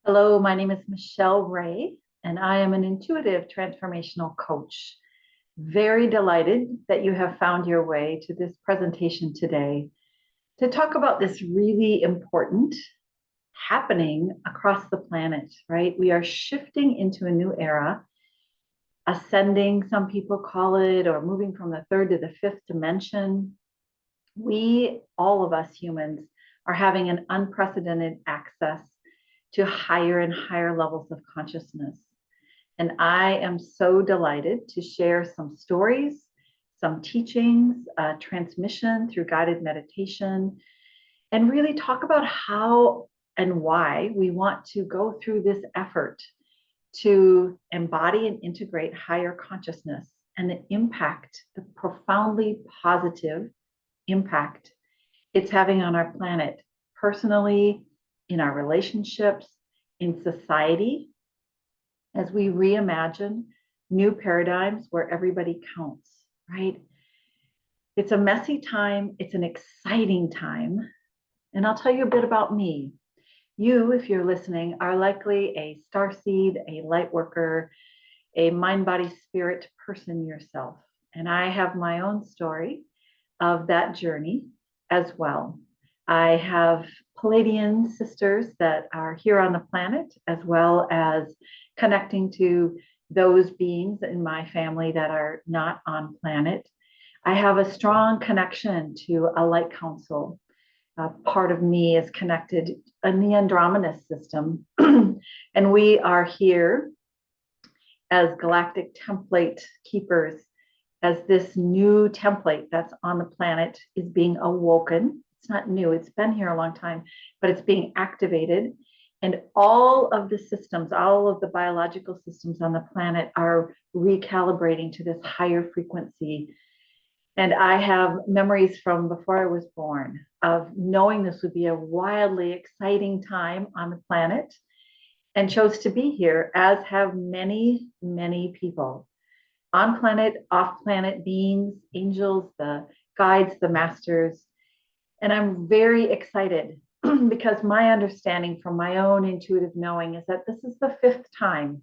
Hello, my name is Michelle Ray, and I am an intuitive transformational coach. Very delighted that you have found your way to this presentation today to talk about this really important happening across the planet, right? We are shifting into a new era, ascending, some people call it, or moving from the third to the fifth dimension. We, all of us humans, are having an unprecedented access to higher and higher levels of consciousness. And I am so delighted to share some stories, some teachings, transmission through guided meditation, and really talk about how and why we want to go through this effort to embody and integrate higher consciousness and the impact, the profoundly positive impact it's having on our planet, personally, in our relationships, in society, as we reimagine new paradigms where everybody counts, right? It's a messy time, it's an exciting time. And I'll tell you a bit about me. You, if you're listening, are likely a starseed, a light worker, a mind, body, spirit person yourself. And I have my own story of that journey as well. I have Palladian sisters that are here on the planet, as well as connecting to those beings in my family that are not on planet. I have a strong connection to a light council. Part of me is connected in the Andromeda system, and we are here as galactic template keepers as this new template that's on the planet is being awoken. It's not new, it's been here a long time, but it's being activated. And all of the systems, all of the biological systems on the planet are recalibrating to this higher frequency. And I have memories from before I was born of knowing this would be a wildly exciting time on the planet and chose to be here, as have many, many people on planet, off planet beings, angels, the guides, the masters. And I'm very excited because my understanding from my own intuitive knowing is that this is the fifth time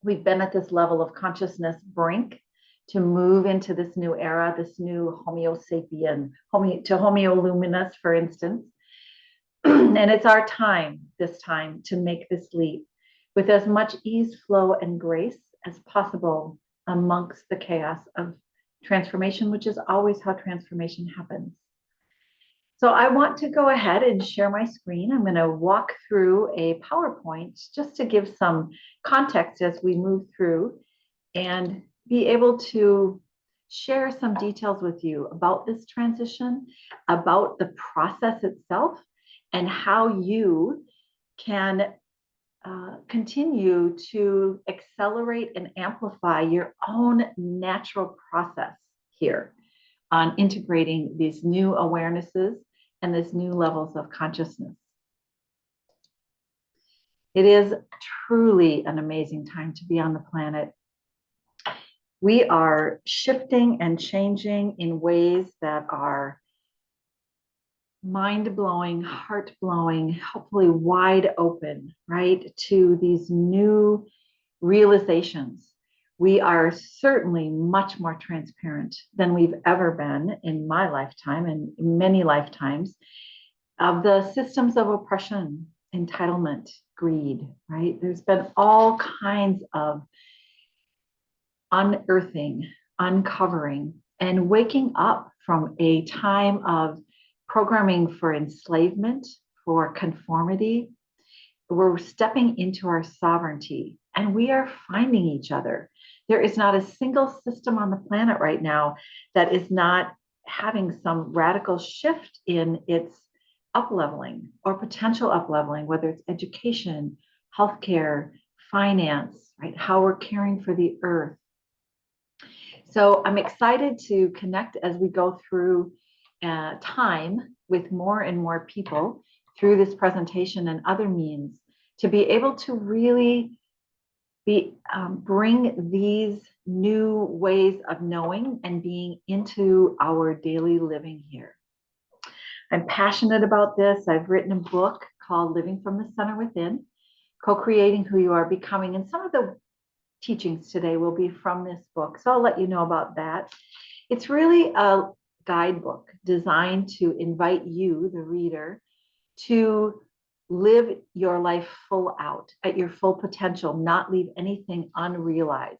we've been at this level of consciousness brink to move into this new era, this new Homo sapien, to Homo luminous, for instance. And it's our time this time to make this leap with as much ease, flow, and grace as possible amongst the chaos of transformation, which is always how transformation happens. So I want to go ahead and share my screen. I'm going to walk through a PowerPoint just to give some context as we move through and be able to share some details with you about this transition, about the process itself, and how you can continue to accelerate and amplify your own natural process here on integrating these new awarenesses and these new levels of consciousness. It is truly an amazing time to be on the planet. We are shifting and changing in ways that are mind-blowing, heart-blowing, hopefully wide open, right, to these new realizations. We are certainly much more transparent than we've ever been in my lifetime and many lifetimes of the systems of oppression, entitlement, greed, right? There's been all kinds of unearthing, uncovering, and waking up from a time of programming for enslavement, for conformity. We're stepping into our sovereignty and we are finding each other. There is not a single system on the planet right now that is not having some radical shift in its up-leveling or potential up-leveling, whether it's education, healthcare, finance, right? How we're caring for the earth. So I'm excited to connect as we go through time with more and more people through this presentation and other means to be able to really bring these new ways of knowing and being into our daily living here. I'm passionate about this. I've written a book called Living from the Center Within, Co-creating who you are becoming. And some of the teachings today will be from this book. So I'll let you know about that. It's really a guidebook designed to invite you, the reader, to live your life full out at your full potential, not leave anything unrealized.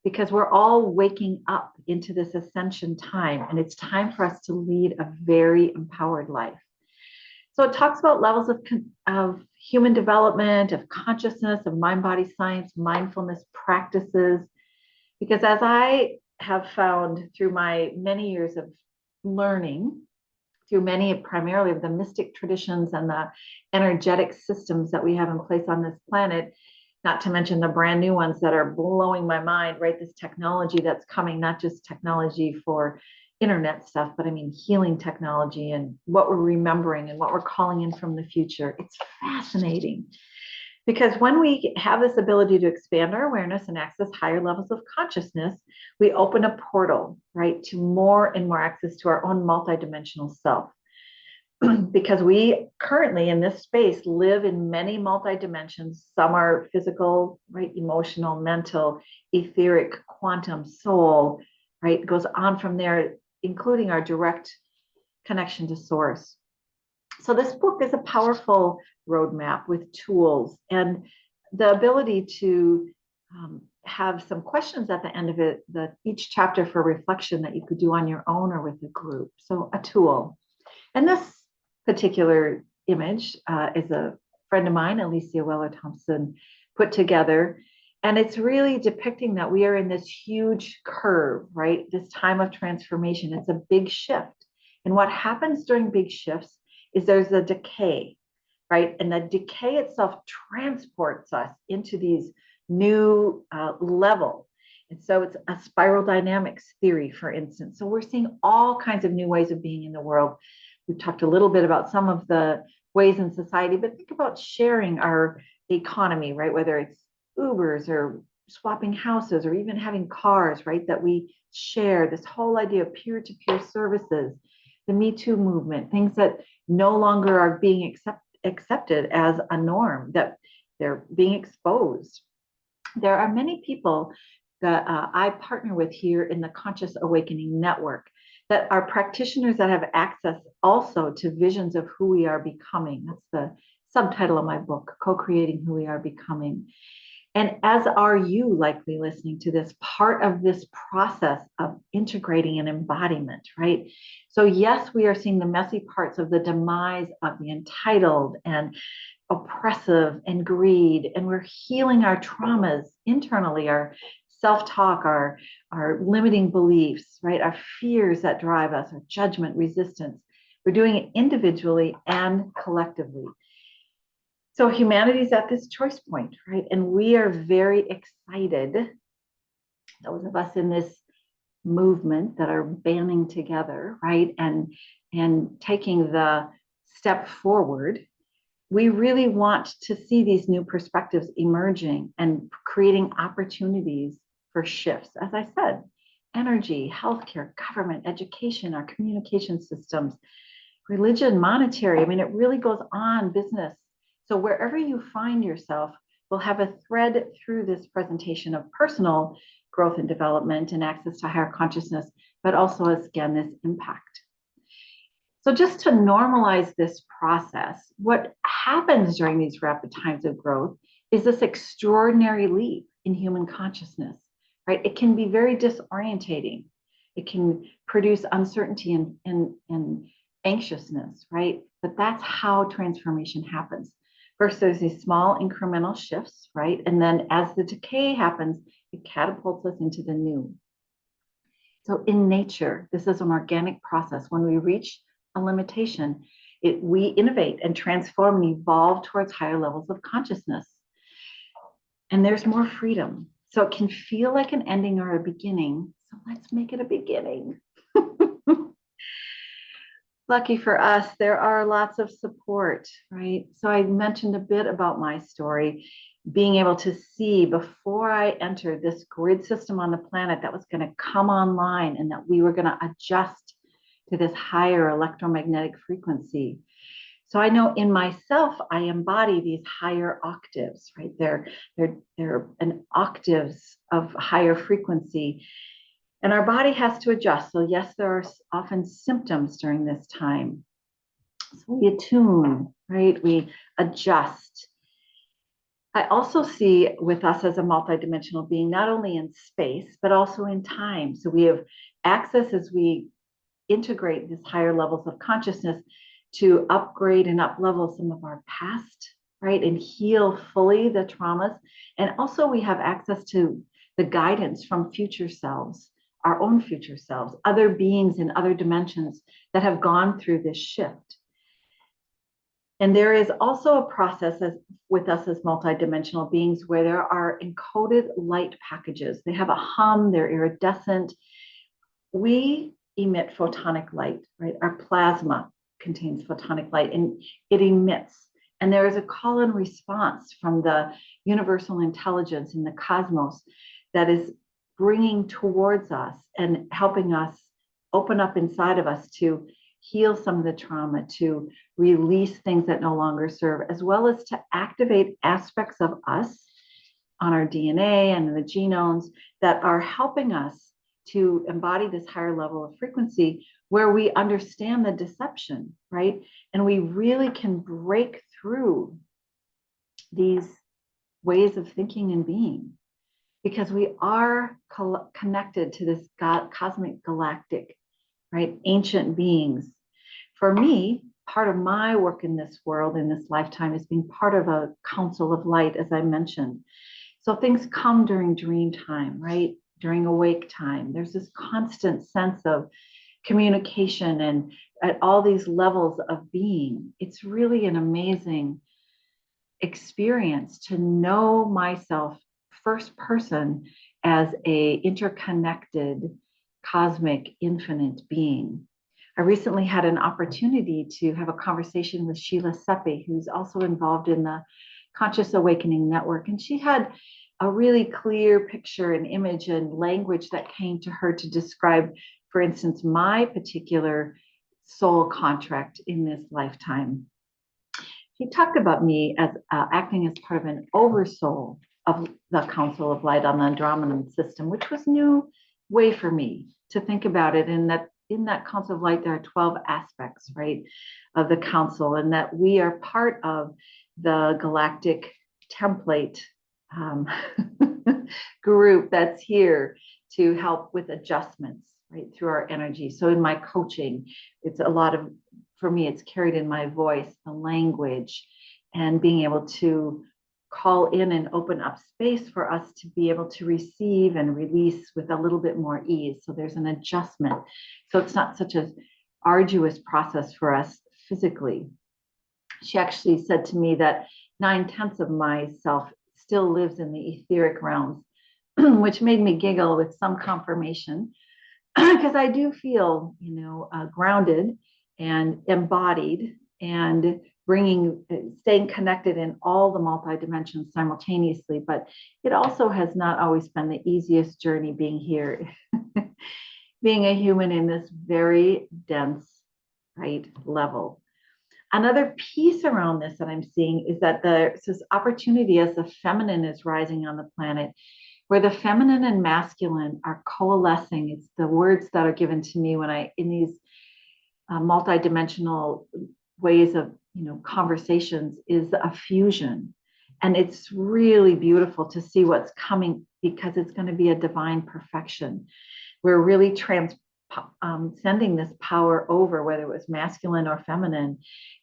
Because we're all waking up into this ascension time, and it's time for us to lead a very empowered life. So it talks about levels of human development, of consciousness, of mind body science, mindfulness practices. Because as I have found through my many years of learning, through many primarily of the mystic traditions and the energetic systems that we have in place on this planet, not to mention the brand new ones that are blowing my mind, right? This technology that's coming, not just technology for internet stuff, but I mean healing technology and what we're remembering and what we're calling in from the future. It's fascinating because when we have this ability to expand our awareness and access higher levels of consciousness, we open a portal, right, to more and more access to our own multidimensional self. Because we currently in this space live in many multi-dimensions. Some are physical, right, emotional, mental, etheric, quantum, soul, right? It goes on from there, including our direct connection to source. So this book is a powerful roadmap with tools and the ability to have some questions at the end of it, each chapter for reflection that you could do on your own or with a group. So a tool. And this particular image is a friend of mine, Alicia Weller Thompson, put together. And it's really depicting that we are in this huge curve, right? This time of transformation. It's a big shift. And what happens during big shifts is there's a decay, right? And the decay itself transports us into these new level. And so it's a spiral dynamics theory, for instance. So we're seeing all kinds of new ways of being in the world. We've talked a little bit about some of the ways in society, but think about sharing our economy, right? Whether it's Ubers or swapping houses or even having cars, right? That we share, this whole idea of peer-to-peer services, the Me Too movement, things that no longer are being accepted as a norm, that they're being exposed. There are many people that I partner with here in the Conscious Awakening Network that are practitioners that have access also to visions of who we are becoming. That's the subtitle of my book, Co-Creating Who We Are Becoming. And as are you likely listening to this, part of this process of integrating an embodiment, right? So yes, we are seeing the messy parts of the demise of the entitled and oppressive and greed, and we're healing our traumas internally, our self-talk, our limiting beliefs, right? Our fears that drive us, our judgment, resistance. We're doing it individually and collectively. So humanity's at this choice point, right? And we are very excited, those of us in this movement that are banding together, right? And taking the step forward. We really want to see these new perspectives emerging and creating opportunities for shifts. As I said, energy, healthcare, government, education, our communication systems, religion, monetary. I mean, it really goes on, business. So wherever you find yourself, we'll have a thread through this presentation of personal growth and development and access to higher consciousness, but also, again, this impact. So just to normalize this process, what happens during these rapid times of growth is this extraordinary leap in human consciousness, right? It can be very disorientating. It can produce uncertainty and anxiousness, right? But that's how transformation happens. First, there's these small incremental shifts, right? And then as the decay happens, it catapults us into the new. So in nature, this is an organic process. When we reach a limitation, we innovate and transform and evolve towards higher levels of consciousness. And there's more freedom. So it can feel like an ending or a beginning. So let's make it a beginning. Lucky for us, there are lots of support, right? So I mentioned a bit about my story, being able to see before I entered this grid system on the planet that was going to come online and that we were going to adjust to this higher electromagnetic frequency. So I know in myself, I embody these higher octaves, right? They're an octaves of higher frequency. And our body has to adjust. So yes, there are often symptoms during this time. So we attune, right? We adjust. I also see with us as a multidimensional being, not only in space, but also in time. So we have access as we integrate these higher levels of consciousness to upgrade and up level some of our past, right? And heal fully the traumas. And also we have access to the guidance from future selves, our own future selves, other beings in other dimensions that have gone through this shift. And there is also a process with us as multidimensional beings where there are encoded light packages. They have a hum, they're iridescent. We emit photonic light, right? Our plasma contains photonic light and it emits. And there is a call and response from the universal intelligence in the cosmos that is bringing towards us and helping us open up inside of us to heal some of the trauma, to release things that no longer serve, as well as to activate aspects of us on our DNA and the genomes that are helping us to embody this higher level of frequency where we understand the deception, right? And we really can break through these ways of thinking and being because we are connected to this cosmic galactic, right? Ancient beings. For me, part of my work in this world, in this lifetime, is being part of a council of light, as I mentioned. So things come during dream time, right? During awake time. There's this constant sense of communication and at all these levels of being. It's really an amazing experience to know myself first person as a interconnected cosmic infinite being. I recently had an opportunity to have a conversation with Sheila Seppi, who's also involved in the Conscious Awakening Network. And she had a really clear picture and image and language that came to her to describe, for instance, my particular soul contract in this lifetime. She talked about me as acting as part of an oversoul of the Council of Light on the Andromedan system, which was new way for me to think about it. And that in that Council of Light, there are 12 aspects, right, of the Council, and that we are part of the galactic template group that's here to help with adjustments, right, through our energy. So in my coaching, it's a lot of, for me, it's carried in my voice, the language, and being able to call in and open up space for us to be able to receive and release with a little bit more ease. So there's an adjustment. So it's not such an arduous process for us physically. She actually said to me that 9/10 of myself still lives in the etheric realms, which made me giggle with some confirmation because I do feel, grounded and embodied and staying connected in all the multi-dimensions simultaneously. But it also has not always been the easiest journey being here, being a human in this very dense, right, level. Another piece around this that I'm seeing is that there's this opportunity as the feminine is rising on the planet, where the feminine and masculine are coalescing. It's the words that are given to me when in these multidimensional ways of conversations is a fusion. And it's really beautiful to see what's coming because it's going to be a divine perfection. We're really sending this power over, whether it was masculine or feminine,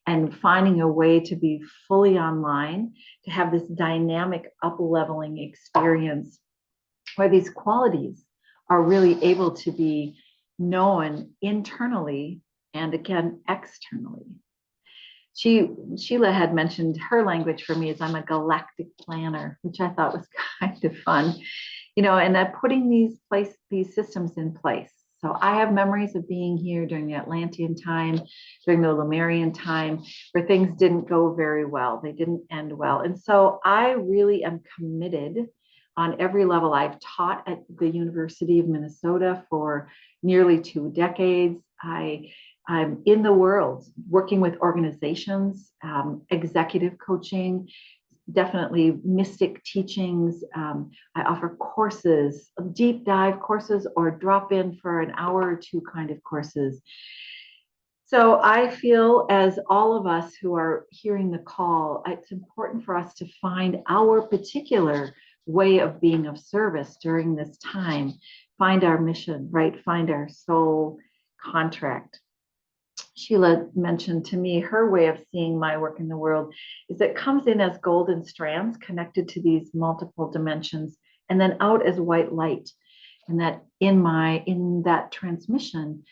and finding a way to be fully online, to have this dynamic up-leveling experience where these qualities are really able to be known internally and again externally. Sheila had mentioned her language for me is I'm a galactic planner, which I thought was kind of fun, and that putting these systems in place. So I have memories of being here during the Atlantean time, during the Lemurian time, where things didn't go very well. They didn't end well. And so I really am committed on every level. I've taught at the University of Minnesota for nearly 2 decades. I I'm in the world working with organizations, executive coaching, definitely mystic teachings. I offer courses, deep dive courses, or drop in for an hour or two kind of courses. So I feel, as all of us who are hearing the call, it's important for us to find our particular way of being of service during this time, find our mission, right? Find our soul contract. Sheila mentioned to me her way of seeing my work in the world is it comes in as golden strands connected to these multiple dimensions and then out as white light. And that in that transmission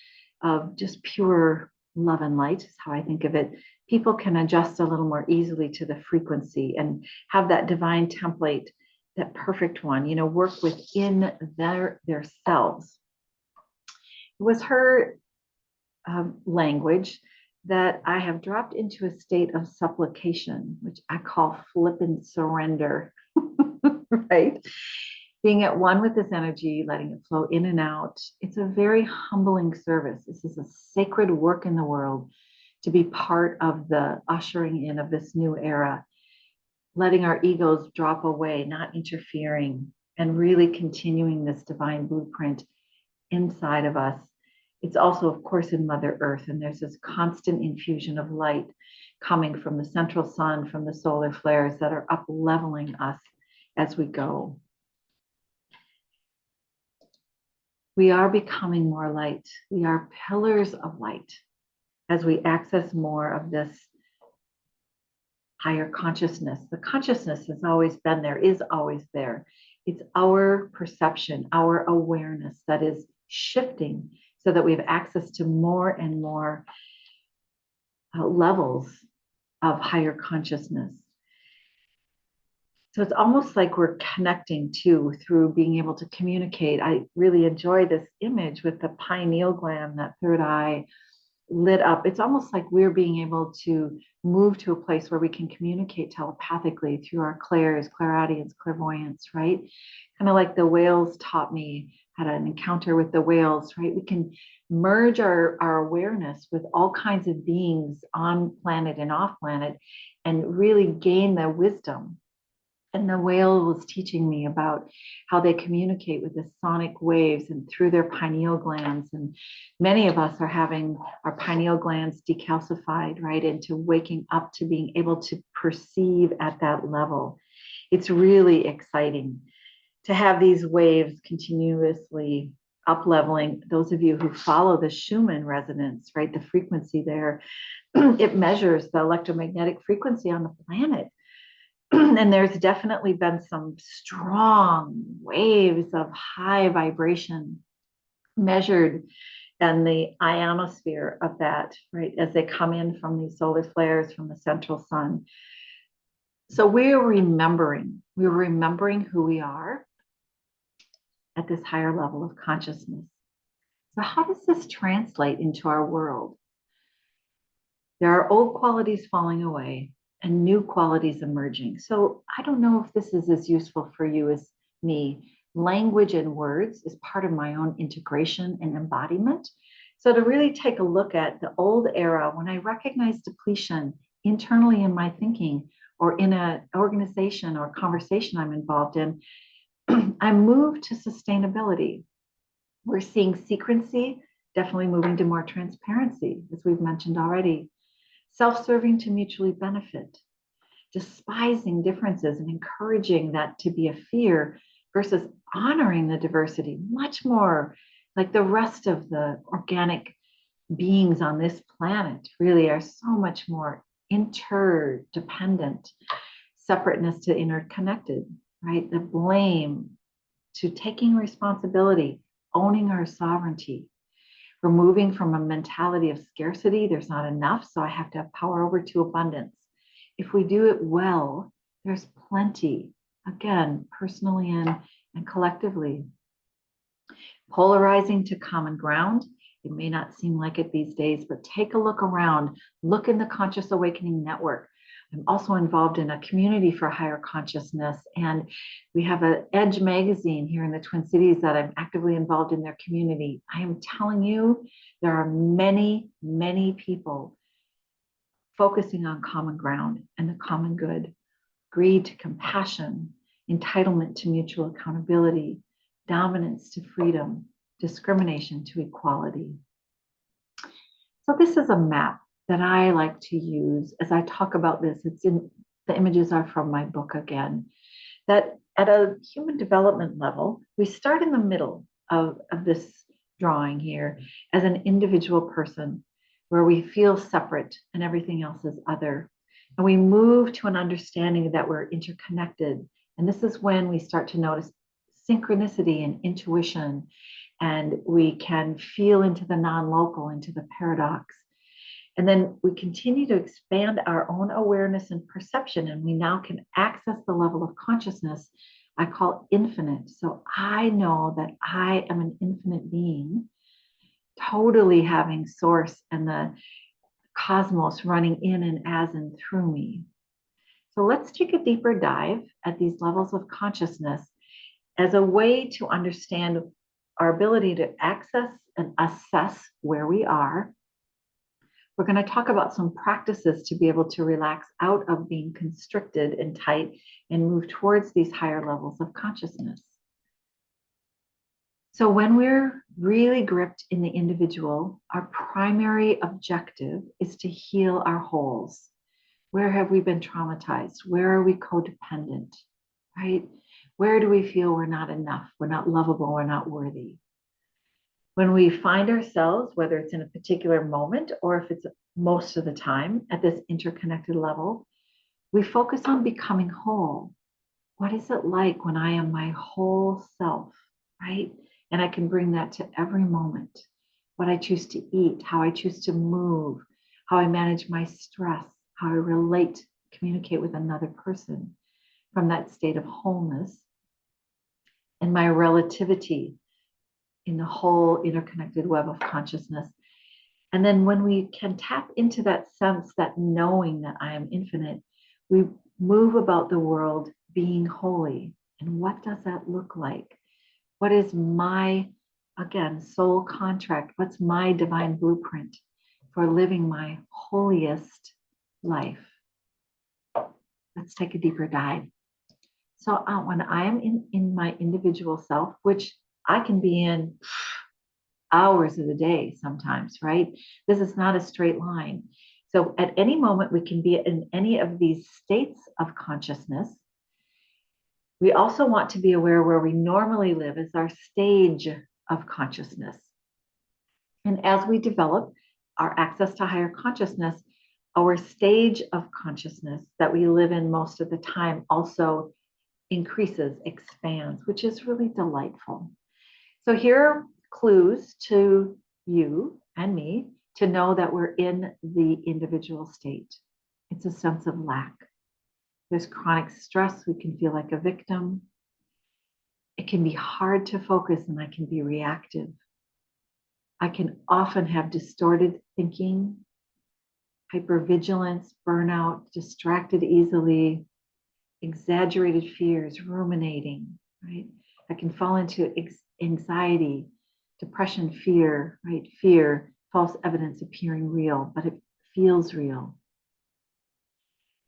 of just pure love and light is how I think of it, people can adjust a little more easily to the frequency and have that divine template, that perfect one, work within their selves. It was her language that I have dropped into a state of supplication, which I call flippant surrender, right? Being at one with this energy, letting it flow in and out. It's a very humbling service. This is a sacred work in the world to be part of the ushering in of this new era, letting our egos drop away, not interfering, and really continuing this divine blueprint inside of us. It's also, of course, in Mother Earth, and there's this constant infusion of light coming from the central sun, from the solar flares that are up leveling us as we go. We are becoming more light. We are pillars of light as we access more of this higher consciousness. The consciousness has always been there, is always there. It's our perception, our awareness that is shifting so that we have access to more and more levels of higher consciousness. So it's almost like we're connecting too through being able to communicate. I really enjoy this image with the pineal gland, that third eye lit up. It's almost like we're being able to move to a place where we can communicate telepathically through our clairs, clairaudience, clairvoyance, right? Kind of like the whales taught me, had an encounter with the whales, right? We can merge our awareness with all kinds of beings on planet and off planet and really gain the wisdom. And the whale was teaching me about how they communicate with the sonic waves and through their pineal glands. And many of us are having our pineal glands decalcified, right, into waking up to being able to perceive at that level. It's really exciting to have these waves continuously up leveling. Those of you who follow the Schumann resonance, right, the frequency there, it measures the electromagnetic frequency on the planet. And there's definitely been some strong waves of high vibration measured in the ionosphere of that, right, as they come in from these solar flares from the central sun. So we're remembering who we are at this higher level of consciousness. So how does this translate into our world? There are old qualities falling away and new qualities emerging. So I don't know if this is as useful for you as me. Language and words is part of my own integration and embodiment. So to really take a look at the old era, when I recognize depletion internally in my thinking or in an organization or conversation I'm involved in, I move to sustainability. We're seeing secrecy, definitely moving to more transparency, as we've mentioned already. Self-serving to mutually benefit, despising differences and encouraging that to be a fear versus honoring the diversity, much more like the rest of the organic beings on this planet really are so much more interdependent, separateness to interconnected, right? The blame to taking responsibility, owning our sovereignty. We're moving from a mentality of scarcity, there's not enough, so I have to have power over to abundance. If we do it well, there's plenty, again, personally and collectively. Polarizing to common ground. It may not seem like it these days, but take a look around. Look in the Conscious Awakening Network. I'm also involved in a community for higher consciousness. And we have an Edge magazine here in the Twin Cities that I'm actively involved in their community. I am telling you, there are many, many people focusing on common ground and the common good, greed to compassion, entitlement to mutual accountability, dominance to freedom, discrimination to equality. So this is a map that I like to use as I talk about this. The images are from my book again, that at a human development level, we start in the middle of this drawing here as an individual person where we feel separate and everything else is other. And we move to an understanding that we're interconnected. And this is when we start to notice synchronicity and intuition, and we can feel into the non-local, into the paradox. And then we continue to expand our own awareness and perception, and we now can access the level of consciousness I call infinite. So I know that I am an infinite being, totally having source and the cosmos running in and as and through me. So let's take a deeper dive at these levels of consciousness as a way to understand our ability to access and assess where we are. We're going to talk about some practices to be able to relax out of being constricted and tight and move towards these higher levels of consciousness. So when we're really gripped in the individual, our primary objective is to heal our holes. Where have we been traumatized? Where are we codependent, right? Where do we feel we're not enough? We're not lovable, we're not worthy. When we find ourselves, whether it's in a particular moment or if it's most of the time at this interconnected level, we focus on becoming whole. What is it like when I am my whole self, right? And I can bring that to every moment. What I choose to eat, how I choose to move, how I manage my stress, how I relate, communicate with another person from that state of wholeness, and my relativity in the whole interconnected web of consciousness. And then when we can tap into that sense, that knowing that I am infinite, we move about the world being holy. And what does that look like? What is my, again, soul contract? What's my divine blueprint for living my holiest life? Let's take a deeper dive. So when I am in my individual self, which I can be in hours of the day sometimes, right? This is not a straight line. So at any moment, we can be in any of these states of consciousness. We also want to be aware where we normally live as our stage of consciousness. And as we develop our access to higher consciousness, our stage of consciousness that we live in most of the time also increases, expands, which is really delightful. So here are clues to you and me to know that we're in the individual state. It's a sense of lack. There's chronic stress. We can feel like a victim. It can be hard to focus and I can be reactive. I can often have distorted thinking, hypervigilance, burnout, distracted easily, exaggerated fears, ruminating, right? I can fall into anxiety, depression, fear, right? Fear, false evidence appearing real, but it feels real.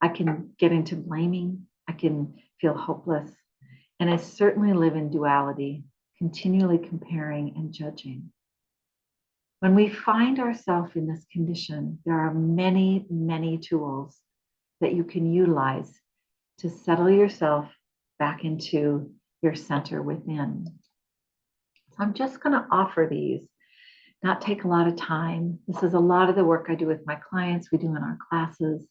I can get into blaming. I can feel hopeless. And I certainly live in duality, continually comparing and judging. When we find ourselves in this condition, there are many, many tools that you can utilize to settle yourself back into your center within. So I'm just going to offer these, not take a lot of time. This is a lot of the work I do with my clients, we do in our classes.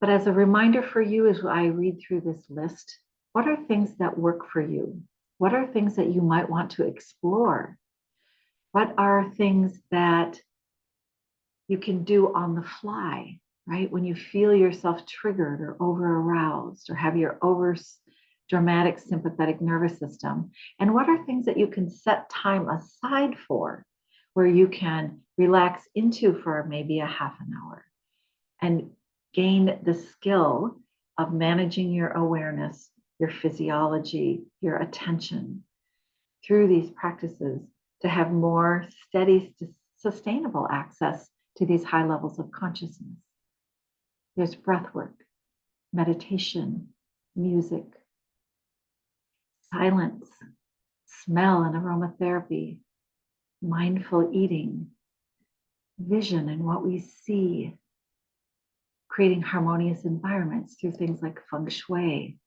But as a reminder for you, as I read through this list, what are things that work for you? What are things that you might want to explore? What are things that you can do on the fly, right? When you feel yourself triggered or over aroused or have your over dramatic sympathetic nervous system. And what are things that you can set time aside for, where you can relax into for maybe a half an hour and gain the skill of managing your awareness, your physiology, your attention through these practices to have more steady, sustainable access to these high levels of consciousness. There's breath work, meditation, music, silence, smell and aromatherapy, mindful eating, vision and what we see, creating harmonious environments through things like feng shui,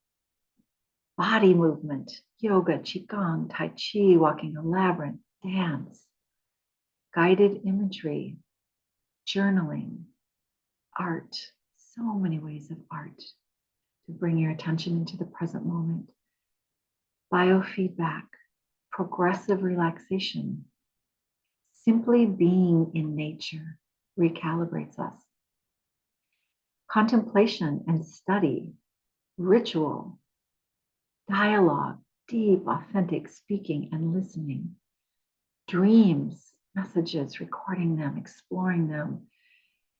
body movement, yoga, qigong, tai chi, walking a labyrinth, dance, guided imagery, journaling, art, so many ways of art to bring your attention into the present moment. Biofeedback, progressive relaxation, simply being in nature recalibrates us. Contemplation and study, ritual, dialogue, deep, authentic speaking and listening, dreams, messages, recording them, exploring them,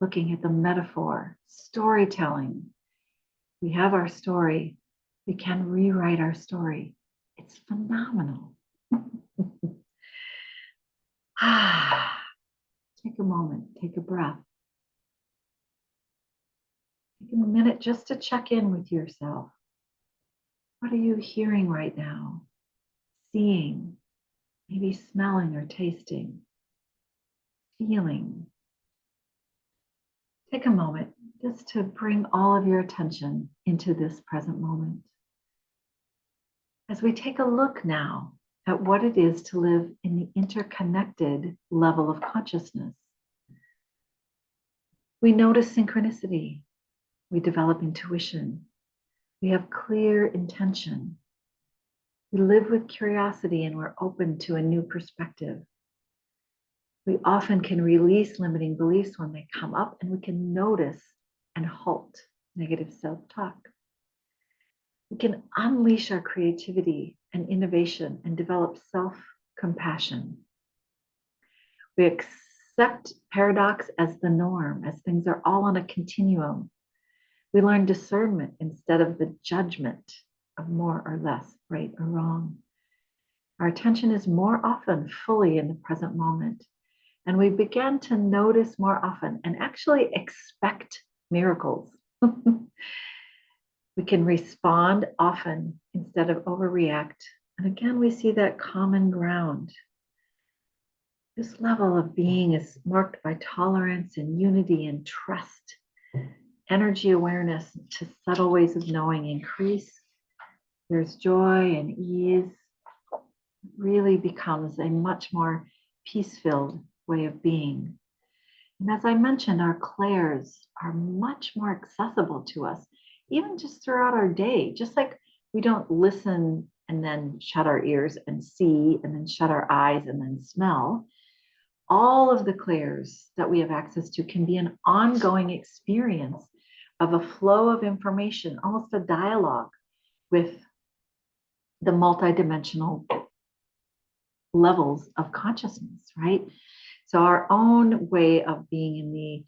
looking at the metaphor, storytelling. We have our story. We can rewrite our story. It's phenomenal. Take a moment, take a breath. Take a minute just to check in with yourself. What are you hearing right now? Seeing, maybe smelling or tasting, feeling. Take a moment just to bring all of your attention into this present moment. As we take a look now at what it is to live in the interconnected level of consciousness, we notice synchronicity, we develop intuition, we have clear intention, we live with curiosity and we're open to a new perspective. We often can release limiting beliefs when they come up, and we can notice and halt negative self-talk. We can unleash our creativity and innovation and develop self-compassion. We accept paradox as the norm, as things are all on a continuum. We learn discernment instead of the judgment of more or less, right or wrong. Our attention is more often fully in the present moment. And we begin to notice more often and actually expect miracles. We can respond often instead of overreact. And again, we see that common ground. This level of being is marked by tolerance and unity and trust. Energy awareness to subtle ways of knowing increase. There's joy and ease. It really becomes a much more peace-filled way of being. And as I mentioned, our clairs are much more accessible to us, even just throughout our day. Just like we don't listen and then shut our ears and see and then shut our eyes and then smell, all of the clairs that we have access to can be an ongoing experience of a flow of information, almost a dialogue with the multidimensional levels of consciousness, right? So our own way of being in the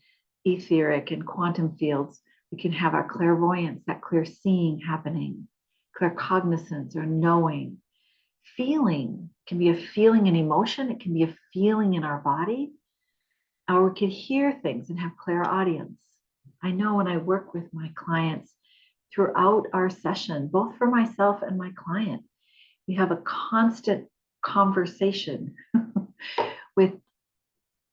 etheric and quantum fields, we can have our clairvoyance, that clear seeing happening, claircognizance or knowing. Feeling can be a feeling and emotion. It can be a feeling in our body. Or we can hear things and have clairaudience. I know when I work with my clients throughout our session, both for myself and my client, we have a constant conversation with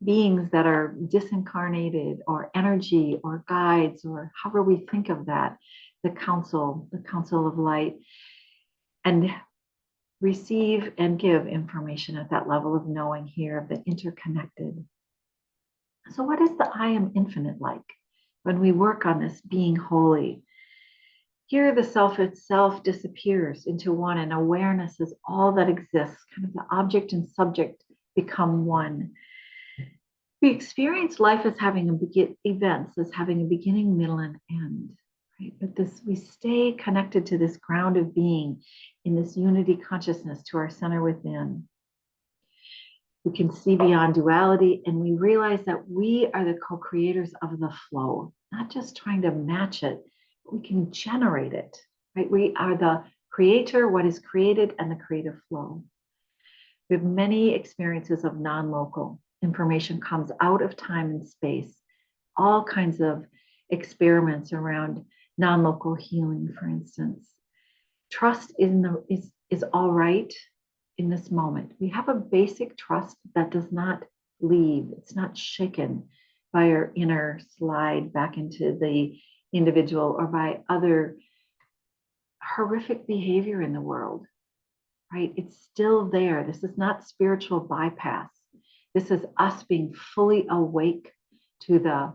beings that are disincarnated or energy or guides or however we think of that, the council of light, and receive and give information at that level of knowing here, of the interconnected. So what is the I am infinite like when we work on this being holy? Here the self itself disappears into one, and awareness is all that exists. Kind of the object and subject become one. We experience life as having events as having a beginning, middle, and end. Right? But we stay connected to this ground of being in this unity consciousness, to our center within. We can see beyond duality, and we realize that we are the co-creators of the flow. not just trying to match it, but we can generate it, right? We are the creator, what is created, and the creative flow. We have many experiences of non-local. Information comes out of time and space. All kinds of experiments around non-local healing, for instance. Trust is all right in this moment. We have a basic trust that does not leave. It's not shaken by our inner slide back into the individual or by other horrific behavior in the world, right? It's still there. This is not spiritual bypass. This is us being fully awake to the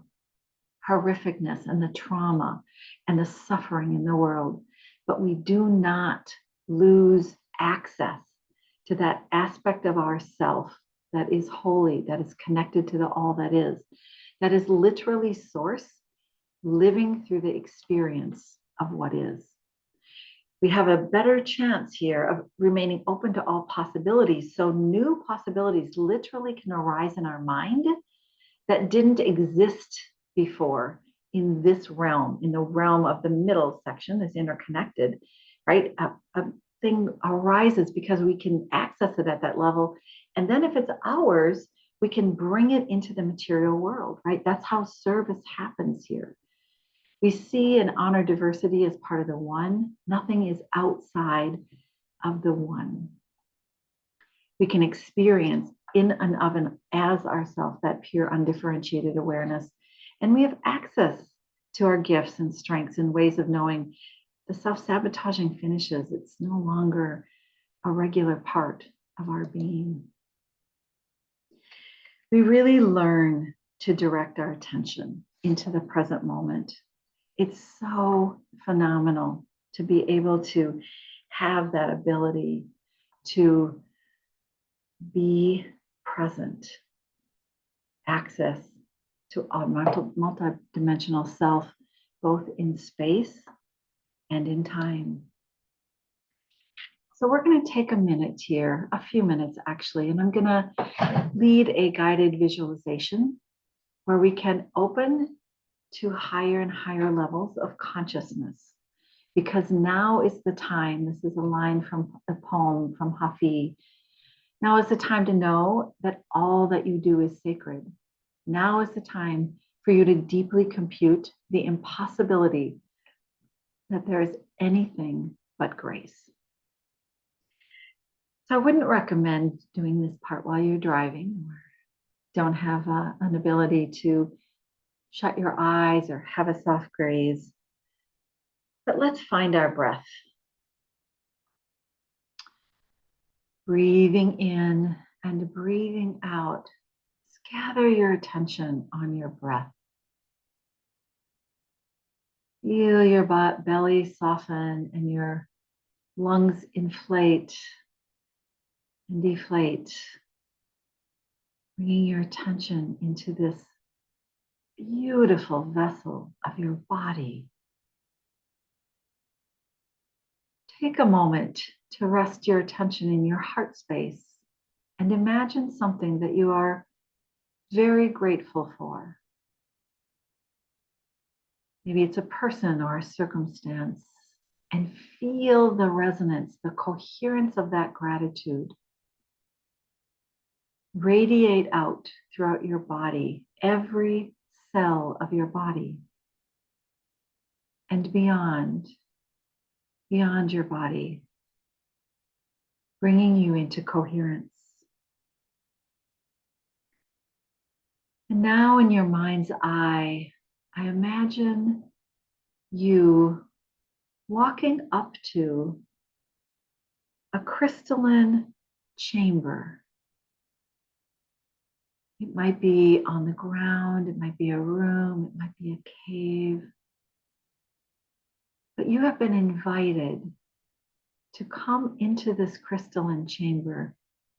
horrificness and the trauma and the suffering in the world. But we do not lose access to that aspect of ourself that is holy, that is connected to the all that is literally source, living through the experience of what is. We have a better chance here of remaining open to all possibilities. So new possibilities literally can arise in our mind that didn't exist before in this realm, in the realm of the middle section, this interconnected, right? A thing arises because we can access it at that level. And then if it's ours, we can bring it into the material world, right? That's how service happens here. We see and honor diversity as part of the one. Nothing is outside of the one. We can experience in and of and as ourselves that pure, undifferentiated awareness. And we have access to our gifts and strengths and ways of knowing. The self-sabotaging finishes. It's no longer a regular part of our being. We really learn to direct our attention into the present moment. It's so phenomenal to be able to have that ability to be present, access to our multidimensional self, both in space and in time. So we're going to take a minute here, a few minutes actually, and I'm going to lead a guided visualization where we can open to higher and higher levels of consciousness. Because now is the time, this is a line from the poem from Hafi. Now is the time to know that all that you do is sacred. Now is the time for you to deeply compute the impossibility that there is anything but grace. So I wouldn't recommend doing this part while you're driving or don't have an ability to shut your eyes or have a soft graze. But let's find our breath. Breathing in and breathing out. Just gather your attention on your breath. Feel your belly soften and your lungs inflate and deflate. Bringing your attention into this beautiful vessel of your body. Take a moment to rest your attention in your heart space and imagine something that you are very grateful for. Maybe it's a person or a circumstance, and feel the resonance, the coherence of that gratitude radiate out throughout your body, every cell of your body, and beyond your body, bringing you into coherence. And now in your mind's eye, I imagine you walking up to a crystalline chamber. It might be on the ground, it might be a room, it might be a cave. But you have been invited to come into this crystalline chamber,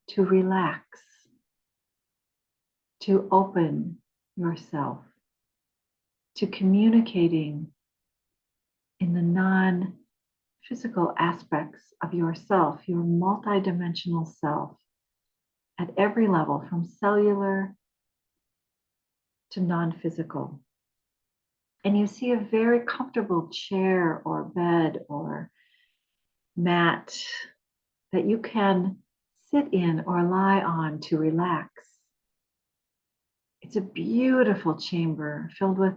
to relax, to open yourself, to communicating in the non-physical aspects of yourself, your multidimensional self, at every level, from cellular to non-physical. and you see a very comfortable chair or bed or mat that you can sit in or lie on to relax. It's a beautiful chamber filled with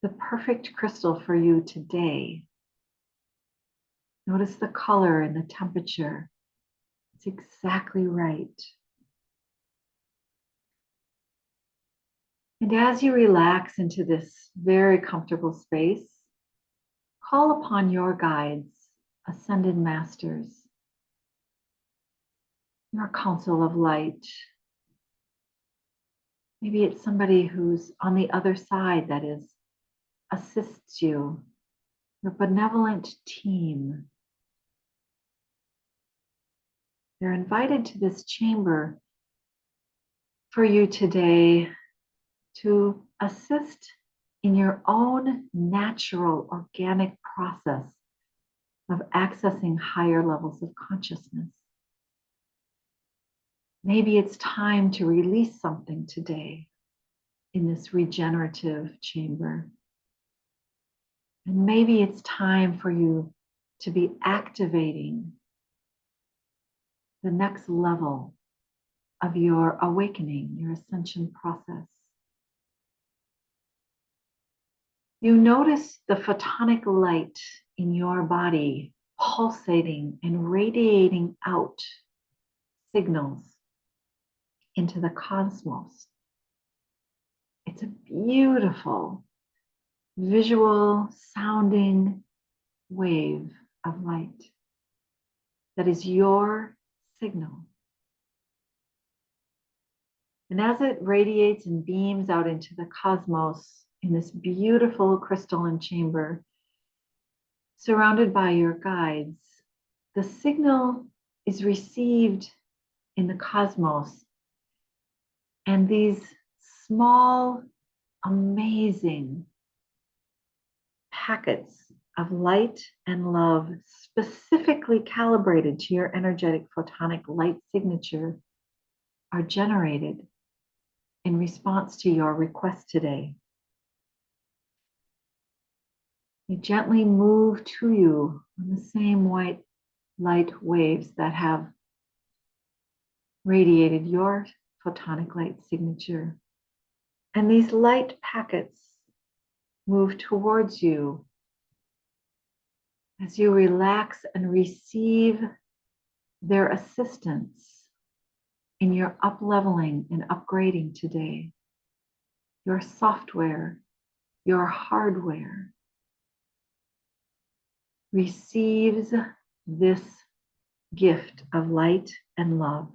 the perfect crystal for you today. Notice the color and the temperature. It's exactly right. And as you relax into this very comfortable space, call upon your guides, ascended masters, your council of light. Maybe it's somebody who's on the other side that assists you, your benevolent team. They're invited to this chamber for you today to assist in your own natural organic process of accessing higher levels of consciousness. Maybe it's time to release something today in this regenerative chamber. And maybe it's time for you to be activating the next level of your awakening, your ascension process. You notice the photonic light in your body pulsating and radiating out signals into the cosmos. It's a beautiful visual sounding wave of light that is your signal. And as it radiates and beams out into the cosmos in this beautiful crystalline chamber, surrounded by your guides, the signal is received in the cosmos. And these small, amazing packets of light and love, specifically calibrated to your energetic photonic light signature, are generated in response to your request today. They gently move to you on the same white light waves that have radiated your photonic light signature. And these light packets move towards you as you relax and receive their assistance in your up-leveling and upgrading today. Your software, your hardware receives this gift of light and love.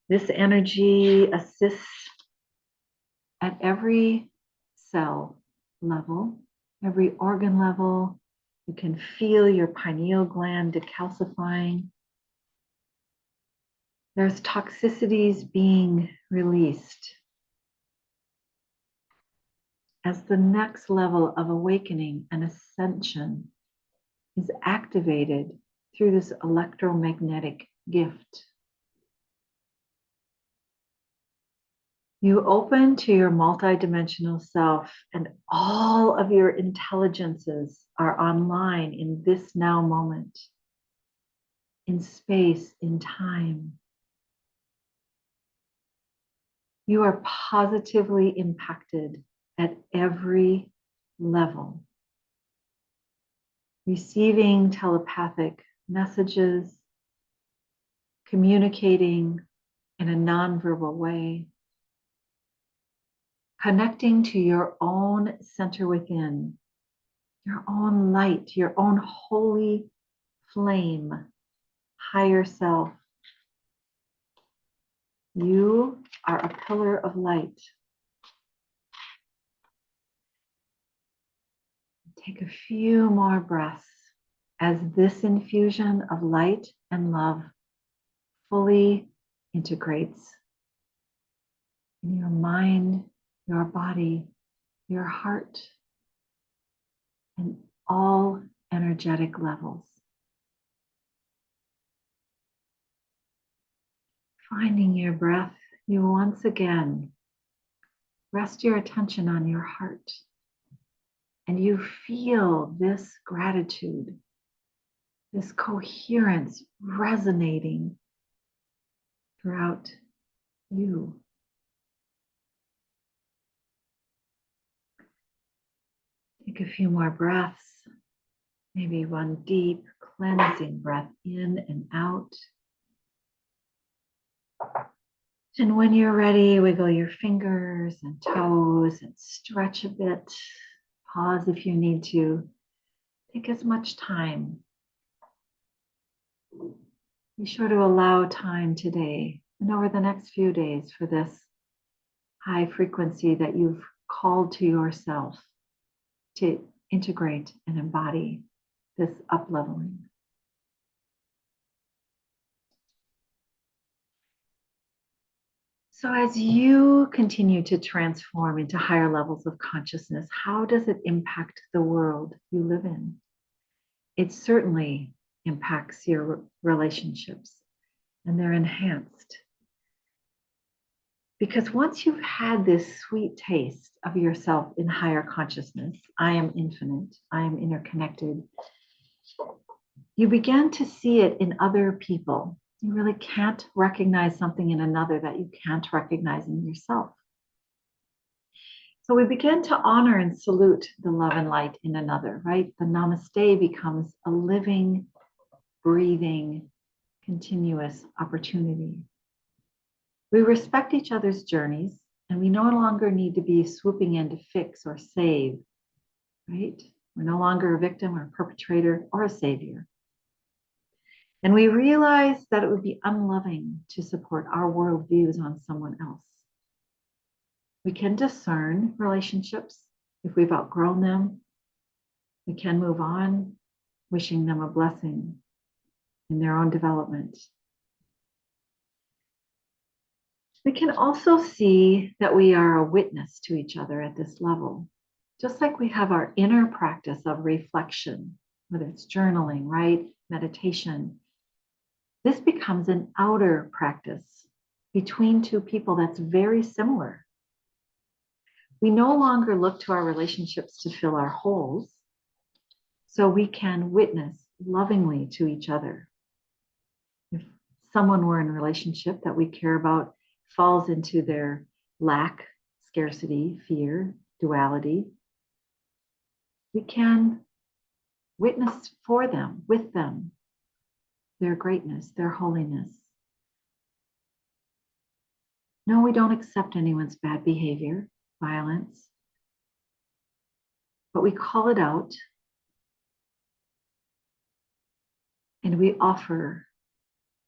This energy assists at every cell level, every organ level. You can feel your pineal gland decalcifying. There's toxicities being released as the next level of awakening and ascension is activated through this electromagnetic gift. You open to your multidimensional self, and all of your intelligences are online in this now moment, in space, in time. You are positively impacted at every level, receiving telepathic messages, communicating in a nonverbal way, connecting to your own center within, your own light, your own holy flame, higher self. You are a pillar of light. Take a few more breaths as this infusion of light and love fully integrates in your mind, your body, your heart, and all energetic levels. Finding your breath, you once again rest your attention on your heart. And you feel this gratitude, this coherence resonating throughout you. Take a few more breaths, maybe one deep cleansing breath in and out. And when you're ready, wiggle your fingers and toes and stretch a bit. Pause if you need to. Take as much time. Be sure to allow time today and over the next few days for this high frequency that you've called to yourself to integrate and embody this up-leveling. So as you continue to transform into higher levels of consciousness, how does it impact the world you live in? It certainly impacts your relationships, and they're enhanced. Because once you've had this sweet taste of yourself in higher consciousness, I am infinite, I am interconnected, you begin to see it in other people. You really can't recognize something in another that you can't recognize in yourself. So we begin to honor and salute the love and light in another, right? The namaste becomes a living, breathing, continuous opportunity. We respect each other's journeys, and we no longer need to be swooping in to fix or save, right? We're no longer a victim or a perpetrator or a savior. And we realize that it would be unloving to support our worldviews on someone else. We can discern relationships. If we've outgrown them, we can move on, wishing them a blessing in their own development. We can also see that we are a witness to each other at this level. Just like we have our inner practice of reflection, whether it's journaling, right? Meditation. This becomes an outer practice between two people that's very similar. We no longer look to our relationships to fill our holes, so we can witness lovingly to each other. If someone we're in a relationship that we care about falls into their lack, scarcity, fear, duality, we can witness for them, with them, their greatness, their holiness. No, we don't accept anyone's bad behavior, violence, but we call it out and we offer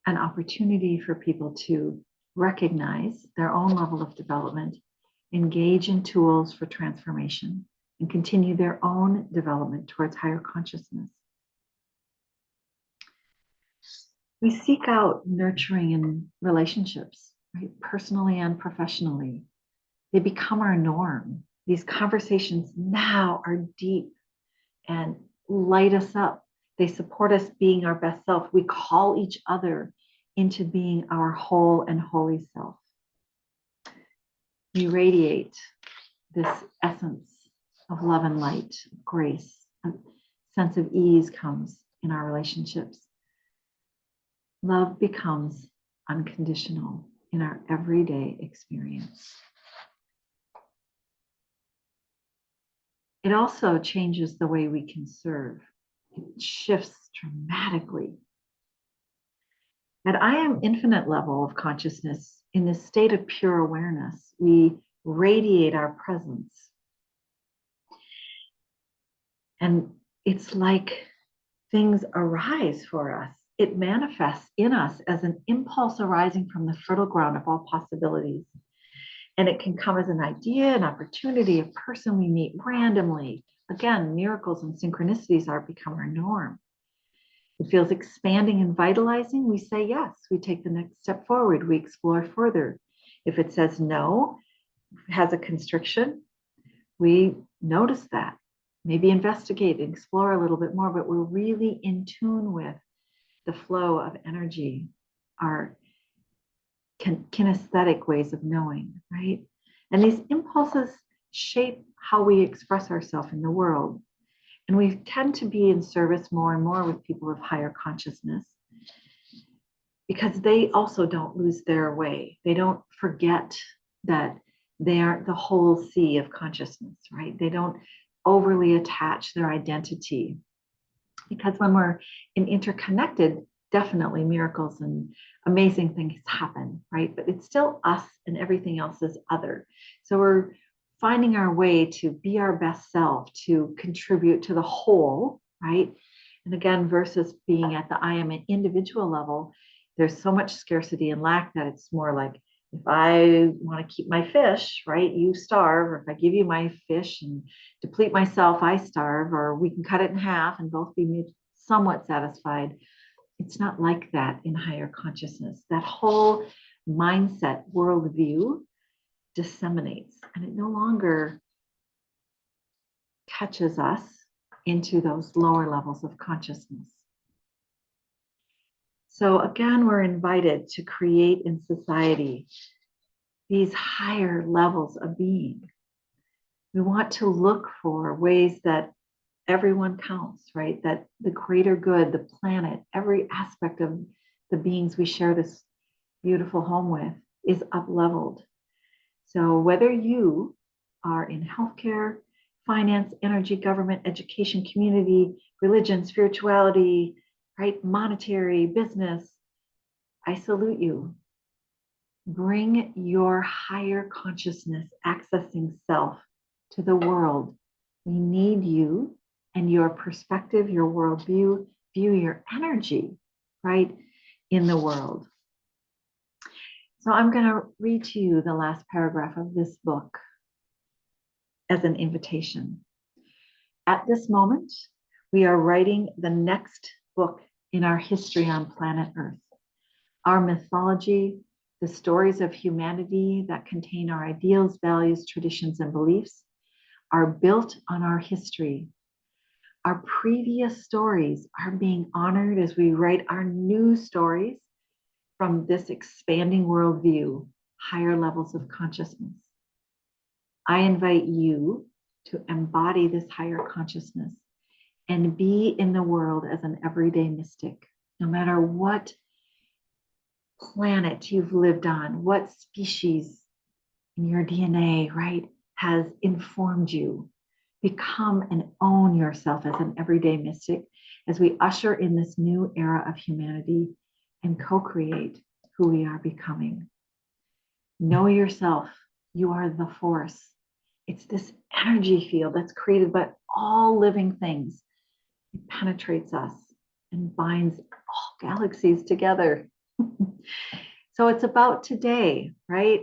an opportunity for people to recognize their own level of development, engage in tools for transformation, and continue their own development towards higher consciousness. We seek out nurturing in relationships, right? Personally and professionally. They become our norm. These conversations now are deep and light us up. They support us being our best self. We call each other into being our whole and holy self. We radiate this essence of love and light, of grace. A sense of ease comes in our relationships. Love becomes unconditional in our everyday experience. It also changes the way we can serve. It shifts dramatically. At I am infinite level of consciousness, in this state of pure awareness, we radiate our presence. And it's like things arise for us. It manifests in us as an impulse arising from the fertile ground of all possibilities. And it can come as an idea, an opportunity, a person we meet randomly. Again, miracles and synchronicities are become our norm. It feels expanding and vitalizing. We say yes. We take the next step forward. We explore further. If it says no, has a constriction, we notice that. Maybe investigate, explore a little bit more, but we're really in tune with the flow of energy, our kinesthetic ways of knowing, right? And these impulses shape how we express ourselves in the world. And we tend to be in service more and more with people of higher consciousness because they also don't lose their way. They don't forget that they aren't the whole sea of consciousness, right? They don't overly attach their identity. Because when we're interconnected, definitely miracles and amazing things happen, right? But it's still us and everything else is other. So we're finding our way to be our best self, to contribute to the whole, right? And again, versus being at the I am an individual level, there's so much scarcity and lack that it's more like, if I want to keep my fish, right, you starve, or if I give you my fish and deplete myself, I starve, or we can cut it in half and both be somewhat satisfied. It's not like that in higher consciousness. That whole mindset, worldview disseminates, and it no longer catches us into those lower levels of consciousness. So again, we're invited to create in society these higher levels of being. We want to look for ways that everyone counts, right? That the greater good, the planet, every aspect of the beings we share this beautiful home with is up-leveled. So whether you are in healthcare, finance, energy, government, education, community, religion, spirituality, right? Monetary, business, I salute you. Bring your higher consciousness, accessing self to the world. We need you and your perspective, your worldview, your energy, right, in the world. So I'm going to read to you the last paragraph of this book as an invitation. At this moment, we are writing the next book in our history on planet Earth. Our mythology, the stories of humanity that contain our ideals, values, traditions, and beliefs, are built on our history. Our previous stories are being honored as we write our new stories from this expanding worldview, higher levels of consciousness. I invite you to embody this higher consciousness and be in the world as an everyday mystic, no matter what planet you've lived on, what species in your DNA, right, has informed you. Become and own yourself as an everyday mystic as we usher in this new era of humanity and co-create who we are becoming. Know yourself. You are the force. It's this energy field that's created by all living things. It penetrates us and binds all galaxies together. So it's about today, right?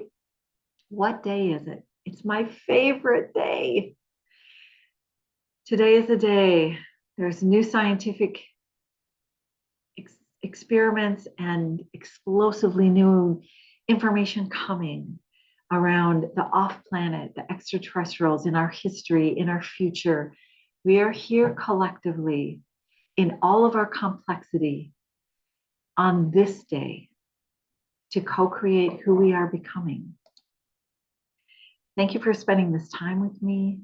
What day is it? It's my favorite day. Today is the day. There's new scientific experiments and explosively new information coming around the off-planet, the extraterrestrials in our history, in our future. We are here collectively in all of our complexity on this day to co-create who we are becoming. Thank you for spending this time with me.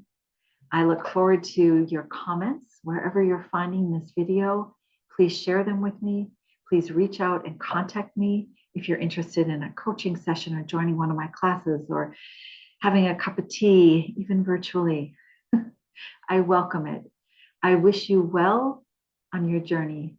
I look forward to your comments wherever you're finding this video. Please share them with me. Please reach out and contact me if you're interested in a coaching session or joining one of my classes or having a cup of tea, even virtually. I welcome it. I wish you well on your journey.